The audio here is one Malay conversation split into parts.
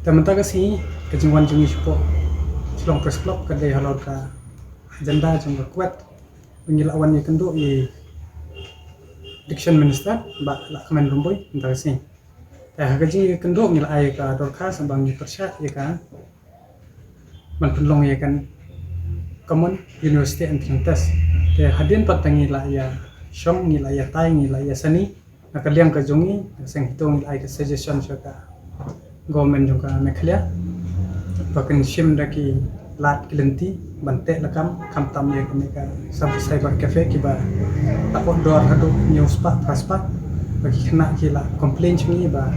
Teman-teman sih kejengwan jungi sipo silong press club kadai halor ka agenda jeng kuat pengilawan ya kendo diction minister ba la kemen rumboy entah sih gaji kendo ngil ai ka dorka sambang ni persya ya kan man penlong ya kan common university entrance test hadin patangi la ya syong ngil ya tai ngil ya sani nakaliang ka jungi seng hitong ngil ai ka suggestion ka government juga meklia pakin shim daki lat kilenti bante lakam kamtam ya kemeka sab cyber cafe kiba takut dor hadu news pa praspa bagi kena kila complain chungi ba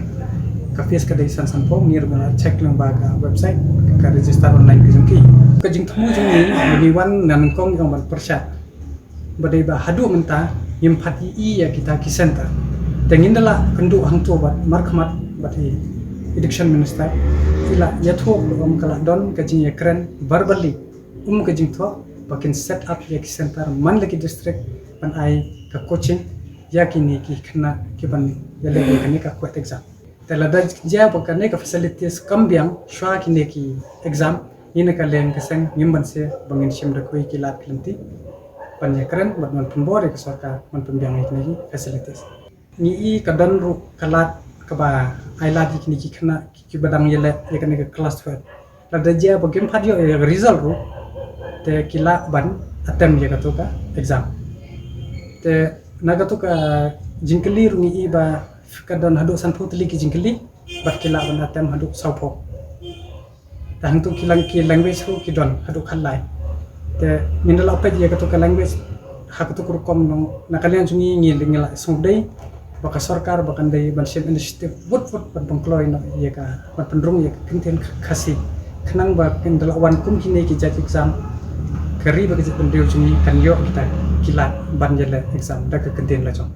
kafis kadai san sanpo ngir bela check lang ba ka website ka register online bijungki kajing temu jungi bagi wan nan kong yang ban persat badai ba hadu menta yimpati I ya kita ki center tengin dala kendu hangtu bat markmat bati Education Minister ila yatho kala don kajing ya keren verbally kajing tho bakin set up ya ki center man lagi district pan ai ka coaching ya kini ki kena ki ban ya lagi kini ka kuat exam tela da ja bakan ka facilities kambiang shwa kini ki exam ini ka leng keseng ngimban se bangin shim da koi ki lat klenti pan ya keren bat man pembore ka sarkar man pembiang ini facilities ni kadan ru kalat kaba aila di kini ki kena ki badang yele ya kene ke kelas 12 lada dia bagim padio ya result ru te kila ban atem ya katuka exam te naga tuka jingkeli ru ni ba kadon hadu sanpu teli ki jingkeli bat kila ban atem hadu saupo tang tu kilang ki language ru ki don hadu khalai te mindala apa dia katuka language hakatu kurkom no nakalian jungi ngila sungdai baka sarkar bakan dari banship initiative wood ban pengkloi no ya ka ban pendrung ya kinten khasi khnang ba kin dalawan kum kini ki jat exam kari ba ki pendeu chuni kan yo kita kilat ban jele exam da ka kinten la chong